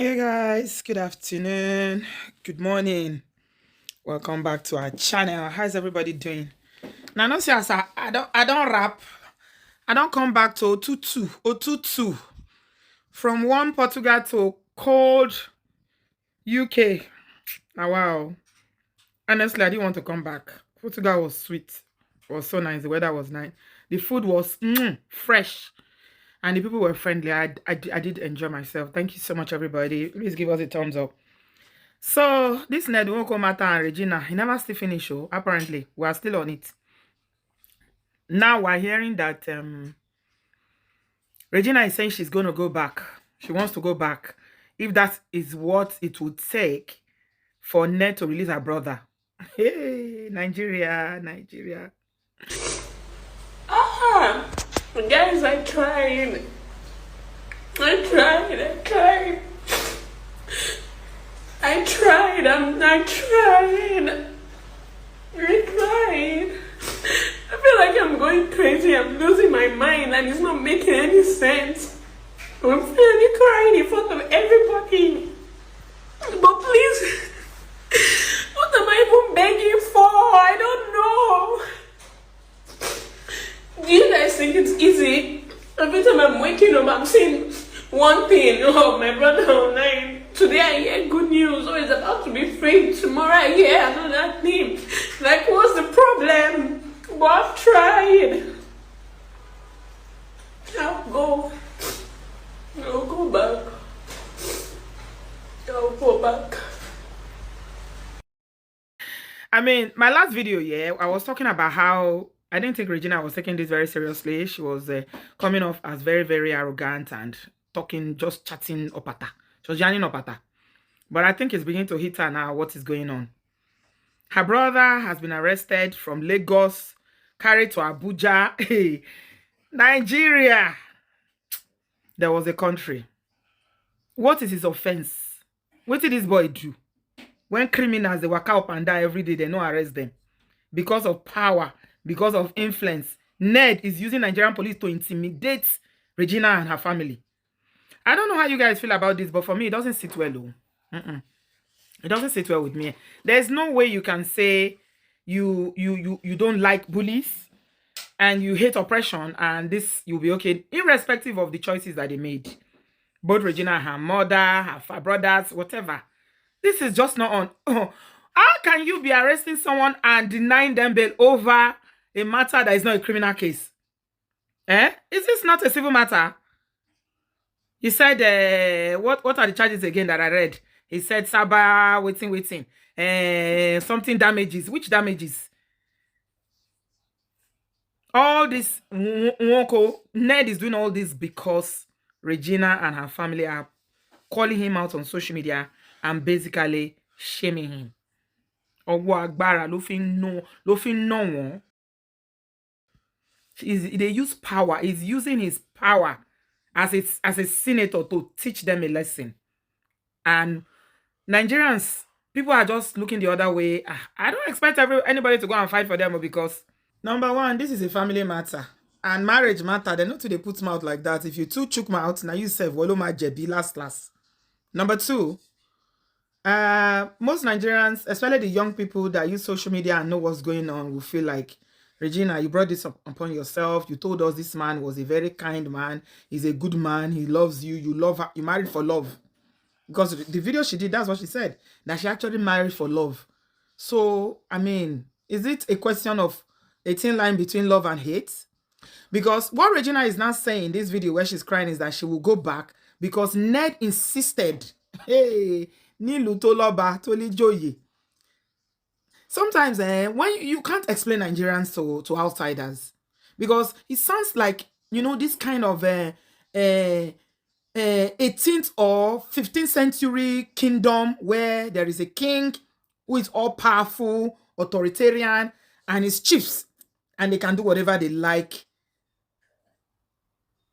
Hey guys, good afternoon, good morning. Welcome back to our channel. How's everybody doing? Now, no see as I don't rap. I don't come back to Otutu from warm Portugal to cold UK. Now, wow. Honestly, I didn't want to come back. Portugal was sweet. It was so nice. The weather was nice. The food was fresh. And the people were friendly. I did enjoy myself. Thank you so much, everybody. Please give us a thumbs up. So this Nwoko matter and Regina, he never still finish. Oh, apparently we are still on it. Now we're hearing that Regina is saying she's going to go back. She wants to go back. If that is what it would take for Ned to release her brother. Hey, Nigeria. Guys, I tried. I'm not trying. I tried. I feel like I'm going crazy. I'm losing my mind and it's not making any sense. I'm finally crying in front of everybody. But please, what am I even begging for? I don't know. Do you guys think it's easy? Every time I'm waking up, I'm seeing one thing. Oh, my brother online. Today I hear good news. Oh, he's about to be free. Tomorrow I hear another thing. Like, what's the problem? But I've tried. I'll go. I'll go back. I'll go back. I mean, my last video, yeah, I was talking about how I didn't think Regina was taking this very seriously. She was coming off as very, very arrogant and talking, just chatting up at her. She was yarning up at her. But I think it's beginning to hit her now what is going on. Her brother has been arrested from Lagos, carried to Abuja. Hey, Nigeria. There was a country. What is his offense? What did this boy do? When criminals, they work up and die every day, they don't arrest them. Because of power, because of influence. Ned is using Nigerian police to intimidate Regina and her family. I don't know how you guys feel about this, but for me, it doesn't sit well. It doesn't sit well with me. There's no way you can say you don't like bullies and you hate oppression and this you'll be okay, irrespective of the choices that they made. Both Regina, her mother, her brothers, whatever. This is just not on. Oh, how can you be arresting someone and denying them bail over a matter that is not a criminal case? Is this not a civil matter? He said, what are the charges again that I read? He said, Saba, waiting. Something damages. Which damages? All this, Nwoko, Ned is doing all this because Regina and her family are calling him out on social media and basically shaming him. Ọwọ́ agbára ló fi ń ná wọn. They use power. He's using his power as a senator to teach them a lesson. And Nigerians, people are just looking the other way. I don't expect anybody to go and fight for them because, number one, this is a family matter. And marriage matter. They're not to they put mouth like that. If you two chook mouth, now you say, Woloma Jebi, last. Number two, most Nigerians, especially the young people that use social media and know what's going on, will feel like, Regina, you brought this upon yourself. You told us this man was a very kind man. He's a good man. He loves you. You love her. You married for love. Because the video she did, that's what she said. That she actually married for love. So, I mean, is it a question of a thin line between love and hate? Because what Regina is now saying in this video where she's crying is that she will go back because Ned insisted. Hey, Nilu Toloba Toli Joye. Sometimes when you can't explain Nigerians to outsiders, because it sounds like, you know, this kind of 18th or 15th century kingdom where there is a king who is all powerful, authoritarian, and his chiefs, and they can do whatever they like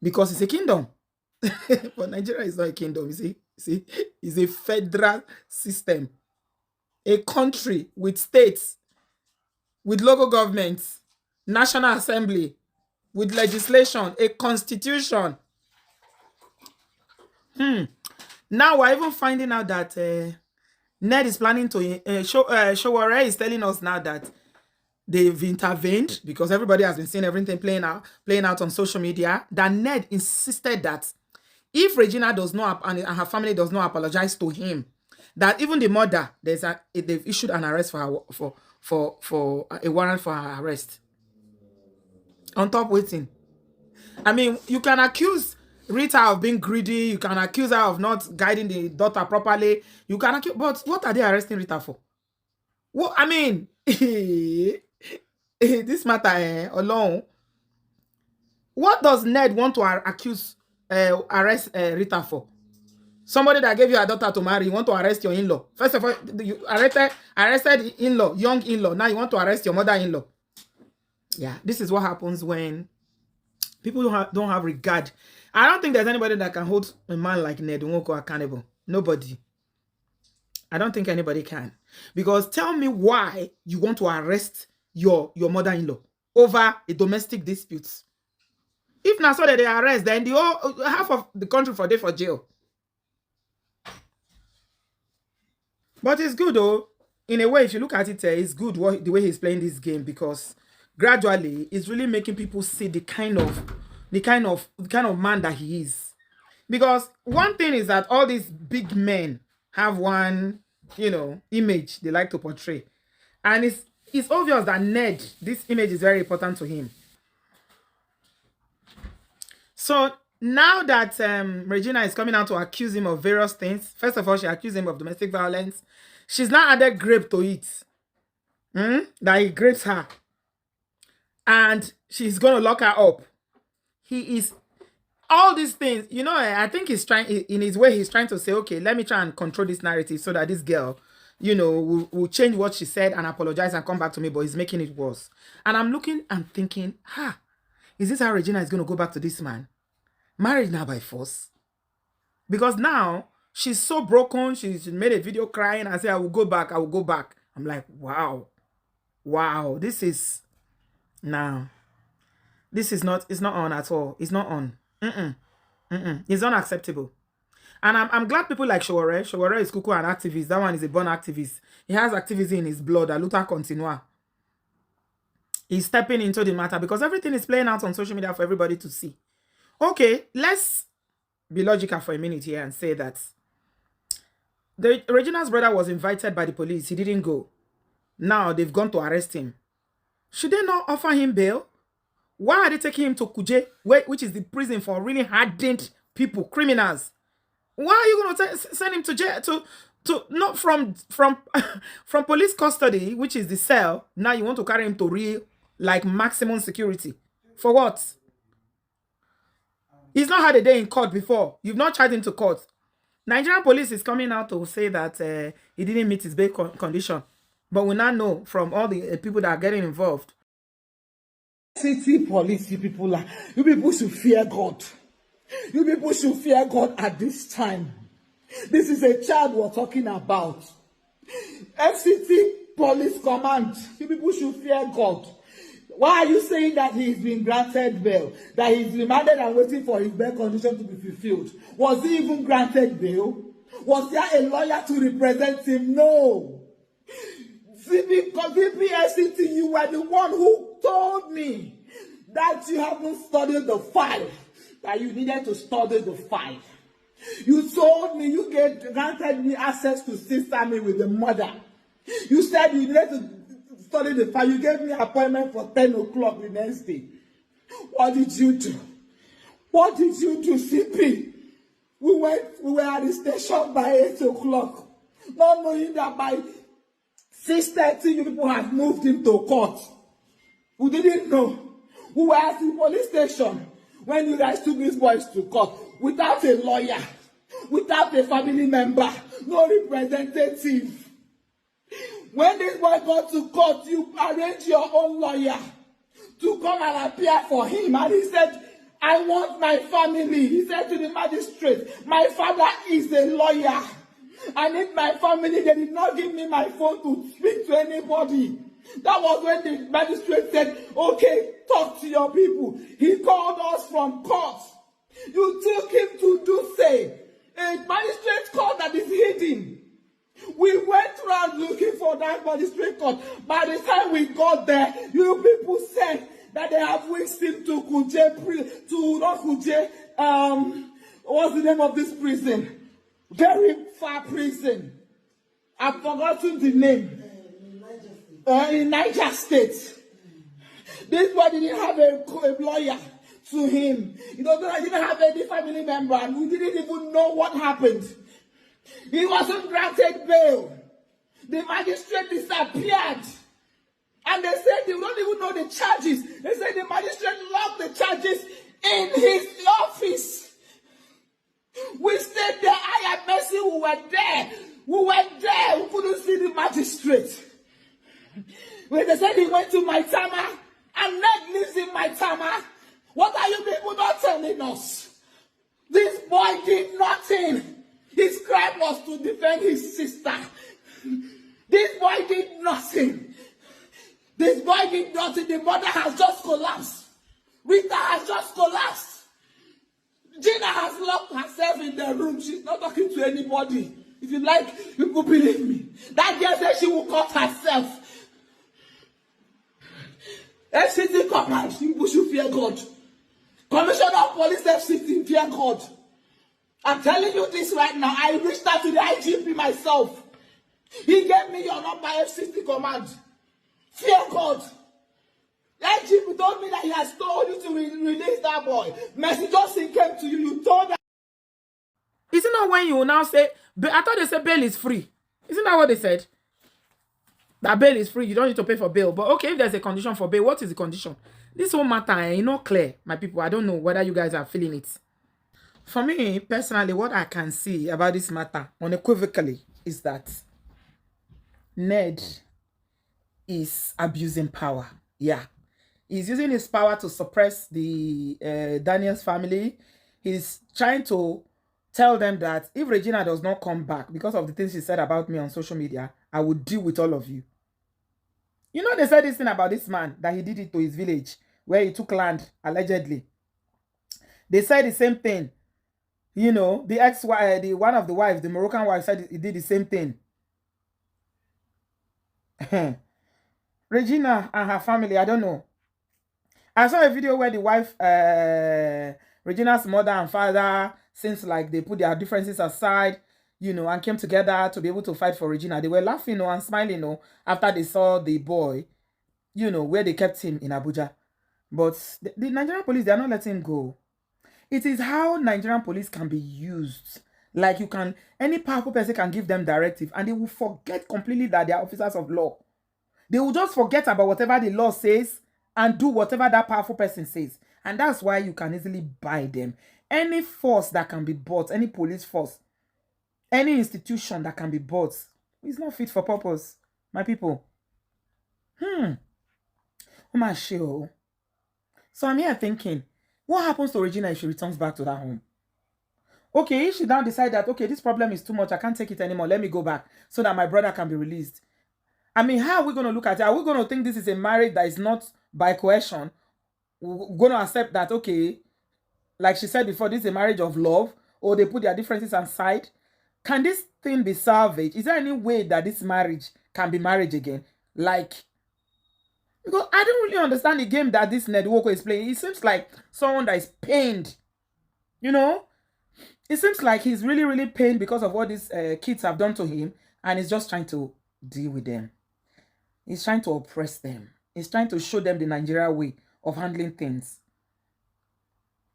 because it's a kingdom. But Nigeria is not a kingdom, you see? It's a federal system. A country with states, with local governments, national assembly, with legislation, a constitution. Now we're even finding out that Ned is planning to Showore is telling us now that they've intervened because everybody has been seeing everything playing out on social media. That Ned insisted that if Regina does not and her family does not apologize to him, that even the mother they've issued an arrest for her for a warrant for her arrest. On top waiting. I mean, you can accuse Rita of being greedy. You can accuse her of not guiding the daughter properly. You can accuse, but what are they arresting Rita for? What I mean, this matter alone. What does Ned want to arrest Rita for? Somebody that gave you a daughter to marry, you want to arrest your in-law. First of all, you arrested in-law, young in-law. Now you want to arrest your mother-in-law. Yeah, this is what happens when people don't have regard. I don't think there's anybody that can hold a man like Ned Nwoko accountable. Nobody. I don't think anybody can. Because tell me why you want to arrest your mother-in-law over a domestic dispute. If not so that they arrest, then the whole half of the country for jail. But it's good though. In a way, if you look at it, it's good the way he's playing this game, because gradually it's really making people see the kind of man that he is. Because one thing is that all these big men have one, image they like to portray. And it's obvious that Ned, this image is very important to him. So now that Regina is coming out to accuse him of various things, first of all, she accused him of domestic violence. She's now added grape to it. That he grapes her. And she's going to lock her up. He is... All these things, I think he's trying, in his way, he's trying to say, okay, let me try and control this narrative so that this girl, will change what she said and apologize and come back to me, but he's making it worse. And I'm looking and thinking, is this how Regina is going to go back to this man? Married now by force? Because now, she's so broken, she made a video crying and said, I will go back. I'm like, wow, this is not, it's not on at all. It's not on. It's unacceptable. And I'm glad people like Showore. Showore is Kuku, an activist. That one is a born activist. He has activism in his blood. A luta continua. He's stepping into the matter because everything is playing out on social media for everybody to see. Okay, let's be logical for a minute here and say that Regina's brother was invited by the police. He didn't go. Now they've gone to arrest him. Should they not offer him bail? Why are they taking him to Kuje, which is the prison for really hardened people, criminals? Why are you going to send him to jail, to not from police custody, which is the cell? Now you want to carry him to real, maximum security. For what? He's not had a day in court before. You've not charged him to court. Nigerian police is coming out to say that he didn't meet his bail condition. But we now know from all the people that are getting involved. City police, you people should fear God. You people should fear God at this time. This is a child we're talking about. FCT police command, you people should fear God. Why are you saying that he's been granted bail? That he's remanded and waiting for his bail condition to be fulfilled? Was he even granted bail? Was there a lawyer to represent him? No. FCT, you were the one who told me that you haven't studied the file, that you needed to study the file. You told me, you granted me access to sister me with the mother. You said you needed to study the file. You gave me an appointment for 10 o'clock the next day. What did you do? What did you do, CP? We were at the station by 8 o'clock, not knowing that by 6:30 you people have moved him to court. We didn't know. We were at the police station when you guys took these boys to court without a lawyer, without a family member, no representative. When this boy got to court, you arranged your own lawyer to come and appear for him. And he said, I want my family. He said to the magistrate, my father is a lawyer. I need my family. They did not give me my phone to speak to anybody. That was when the magistrate said, okay, talk to your people. He called us from court. You took him to do say a magistrate court that is hidden. We went around looking for that magistrate court. By the time we got there, you people said that they have whisked him to Kuje, to not Kuje, what's the name of this prison? Very far prison. I've forgotten the name. In Niger State. This boy didn't have a lawyer to him. He didn't have any family member, and we didn't even know what happened. He wasn't granted bail. The magistrate disappeared. And they said they don't even know the charges. They said the magistrate locked the charges in his office. We stayed there. I and Mercy, we were there. We were there. We couldn't see the magistrate. When they said he went to Maitama, and Ned lives in Maitama, what are you people not telling us? This boy did nothing. His crime was to defend his sister. This boy did nothing. This boy did nothing. The mother has just collapsed. Rita has just collapsed. Gina has locked herself in the room. She's not talking to anybody. If you like, people believe me. That girl said she will cut herself. FCT command, you should fear God. Commissioner of Police FCT, fear God. I'm telling you this right now. I reached out to the IGP myself. He gave me your number, FCT command. Fear God. The IGP told me that he has told you to release that boy. Mercy Johnson came to you. You told that. Isn't that when you now say, I thought they said bail is free. Isn't that what they said? That bail is free. You don't need to pay for bail. But okay, if there's a condition for bail, what is the condition? This whole matter is not clear, my people. I don't know whether you guys are feeling it. For me, personally, what I can see about this matter unequivocally is that Ned is abusing power. Yeah. He's using his power to suppress the Daniels family. He's trying to tell them that if Regina does not come back because of the things she said about me on social media, I will deal with all of you. You know, they said this thing about this man, that he did it to his village, where he took land, allegedly. They said the same thing. You know, the ex-wife, one of the wives, the Moroccan wife, said he did the same thing. Regina and her family, I don't know. I saw a video where the wife, Regina's mother and father, seems like they put their differences aside, you know, and came together to be able to fight for Regina. They were laughing, you know, and smiling, you know, after they saw the boy, you know, where they kept him in Abuja. But the Nigerian police, they are not letting him go. It is how Nigerian police can be used. Like you can, any powerful person can give them directive and they will forget completely that they are officers of law. They will just forget about whatever the law says and do whatever that powerful person says. And that's why you can easily buy them. Any force that can be bought, any police force, any institution that can be bought is not fit for purpose, my people. Oh my shit. So I'm here thinking, what happens to Regina if she returns back to that home? Okay, if she now decide that, okay, this problem is too much, I can't take it anymore, let me go back so that my brother can be released. I mean, how are we going to look at it? Are we going to think this is a marriage that is not by coercion? We're going to accept that, okay, like she said before, this is a marriage of love, or they put their differences aside? Can this thing be salvaged? Is there any way that this marriage can be marriage again? Like, because I don't really understand the game that this Nwoko is playing. It seems like someone that is pained. You know? It seems like he's really, really pained because of what these kids have done to him. And he's just trying to deal with them. He's trying to oppress them. He's trying to show them the Nigeria way of handling things.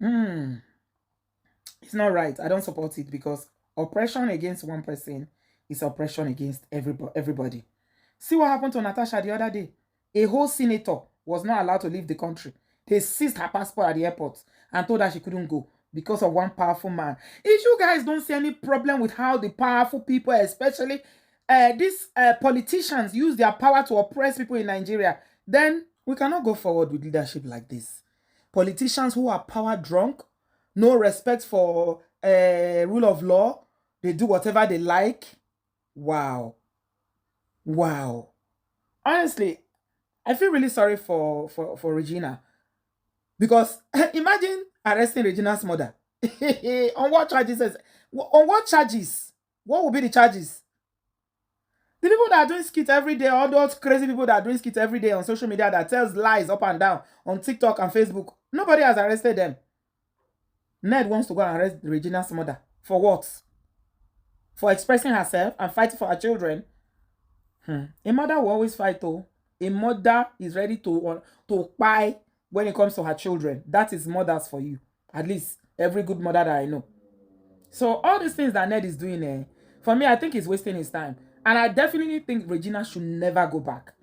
It's not right. I don't support it because oppression against one person is oppression against everybody. See what happened to Natasha the other day? A whole senator was not allowed to leave the country. They seized her passport at the airport and told her she couldn't go because of one powerful man. If you guys don't see any problem with how the powerful people, especially these politicians, use their power to oppress people in Nigeria, then we cannot go forward with leadership like this. Politicians who are power drunk, no respect for rule of law, they do whatever they like. Wow. Wow. Honestly, I feel really sorry for Regina. Because imagine arresting Regina's mother. On what charges? On what charges? What will be the charges? The people that are doing skits every day, all those crazy people that are doing skits every day on social media that tells lies up and down on TikTok and Facebook, nobody has arrested them. Ned wants to go and arrest Regina's mother. For what? For expressing herself and fighting for her children. A mother will always fight, though. A mother is ready to buy when it comes to her children. That is mothers for you. At least every good mother that I know. So all these things that Ned is doing, for me, I think he's wasting his time. And I definitely think Regina should never go back.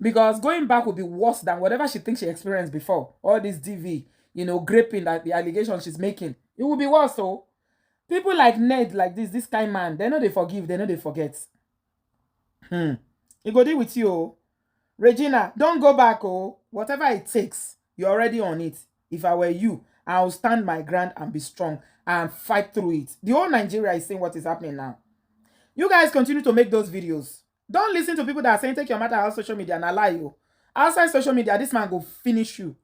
Because going back would be worse than whatever she thinks she experienced before. All this DV, gripping, that the allegation she's making. It will be worse, so. People like Ned, like this kind man, they know they forgive, they know they forget. He go deal with you, oh. Regina, don't go back, oh. Whatever it takes, you're already on it. If I were you, I'll stand my ground and be strong and fight through it. The whole Nigeria is seeing what is happening now. You guys continue to make those videos. Don't listen to people that are saying take your matter out social media and lie you. Outside social media, this man go finish you.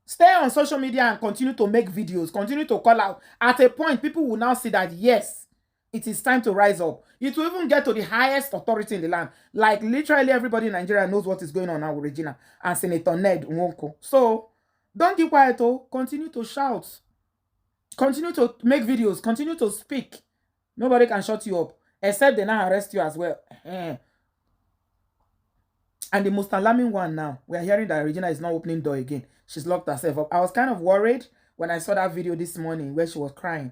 Stay on social media and continue to make videos, continue to call out. At a point, people will now see that, yes, it is time to rise up. It will even get to the highest authority in the land. Like, literally everybody in Nigeria knows what is going on now with Regina and Senator Ned Nwoko. So, don't keep quiet, oh. Continue to shout. Continue to make videos. Continue to speak. Nobody can shut you up, except they now arrest you as well. And the most alarming one now, we are hearing that Regina is not opening door again. She's locked herself up. I was kind of worried when I saw that video this morning where she was crying.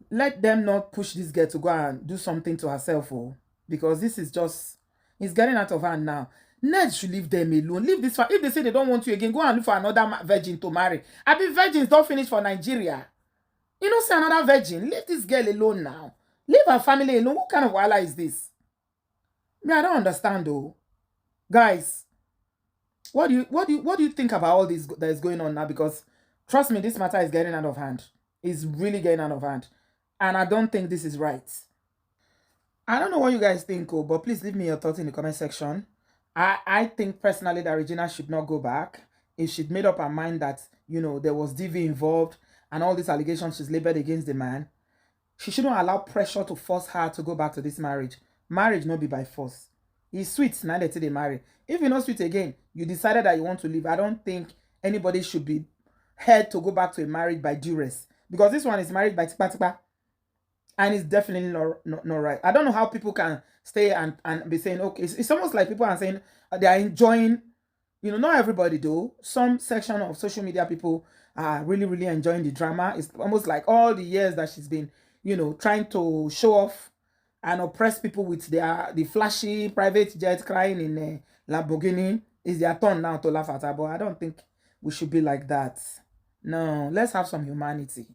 Let them not push this girl to go and do something to herself, oh, because this is just, it's getting out of hand now. Ned should leave them alone. Leave this. If they say they don't want you again, go and look for another virgin to marry. I mean, virgins don't finish for Nigeria. You know, say another virgin. Leave this girl alone now. Leave her family alone. What kind of wala is this? Me, I don't understand, though. Guys, what do you think about all this that is going on now? Because trust me, this matter is getting out of hand. It's really getting out of hand. And I don't think this is right. I don't know what you guys think, but please leave me your thoughts in the comment section. I think personally that Regina should not go back. If she'd made up her mind that, there was DV involved and all these allegations she's labeled against the man, she shouldn't allow pressure to force her to go back to this marriage. Marriage not be by force. It's sweet now that they marry. If you're not sweet again, you decided that you want to leave. I don't think anybody should be held to go back to a marriage by duress. Because this one is married by tipa. And it's definitely not right. I don't know how people can stay and be saying, okay, it's almost like people are saying they are enjoying, not everybody though. Some section of social media people are really, really enjoying the drama. It's almost like all the years that she's been, trying to show off and oppress people with the flashy private jet crying in a Lamborghini. It's their turn now to laugh at her, but I don't think we should be like that. No, let's have some humanity.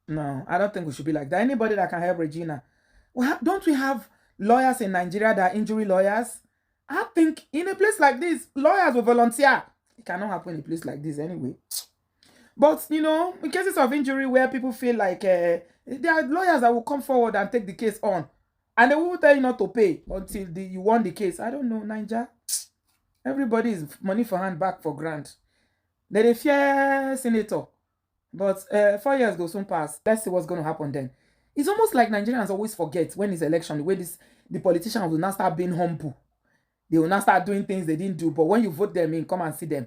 No, I don't think we should be like that. Anybody that can help Regina. Well, don't we have lawyers in Nigeria that are injury lawyers? I think in a place like this, lawyers will volunteer. It cannot happen in a place like this anyway. But, in cases of injury where people feel like there are lawyers that will come forward and take the case on. And they will tell you not to pay until you won the case. I don't know, Niger. Everybody is money for hand, back for grant. They fear senator. But 4 years go soon pass. Let's see what's going to happen then. It's almost like Nigerians always forget when it's election, the way the politicians will now start being humble. They will now start doing things they didn't do. But when you vote them in, come and see them.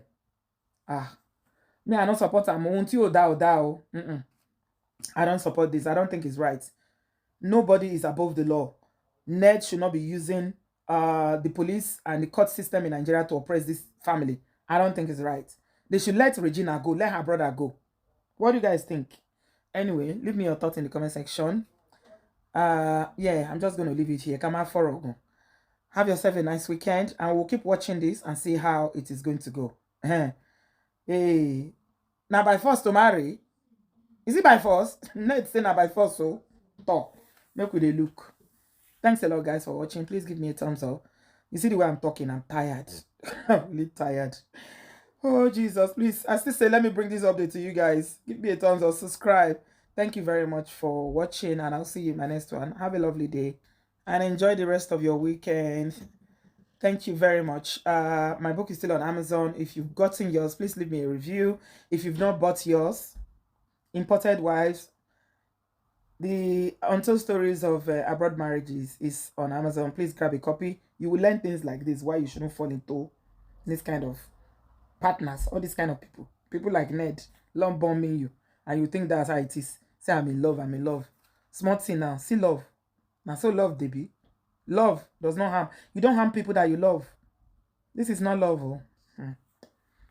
Me, I don't support them. I don't support this. I don't think it's right. Nobody is above the law. Ned should not be using the police and the court system in Nigeria to oppress this family. I don't think it's right. They should let Regina go. Let her brother go. What do you guys think? Anyway, leave me your thoughts in the comment section. Yeah, I'm just going to leave it here. Come out for have yourself a nice weekend, and we'll keep watching this and see how it is going to go. Hey, now by force to marry. Is it by force? No, it's not by force, so talk. Make with a look. Thanks a lot, guys, for watching. Please give me a thumbs up. You see the way I'm talking, I'm tired. I'm really tired. Oh, Jesus, please. I still say, let me bring this update to you guys. Give me a thumbs up, subscribe. Thank you very much for watching, and I'll see you in my next one. Have a lovely day, and enjoy the rest of your weekend. Thank you very much. My book is still on Amazon. If you've gotten yours, please leave me a review. If you've not bought yours, Imported Wives, the Untold Stories of Abroad Marriages is on Amazon. Please grab a copy. You will learn things like this, why you shouldn't fall into this kind of partners, all these kind of people like Ned, long bombing you, and you think that's how it is. Say, I'm in love, I'm in love. Smart thing now, see love. Now, so love, baby. Love does not harm. You don't harm people that you love. This is not love. Oh.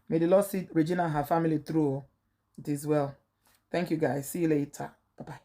May the Lord see Regina and her family through. Oh. It is well. Thank you, guys. See you later. Bye-bye.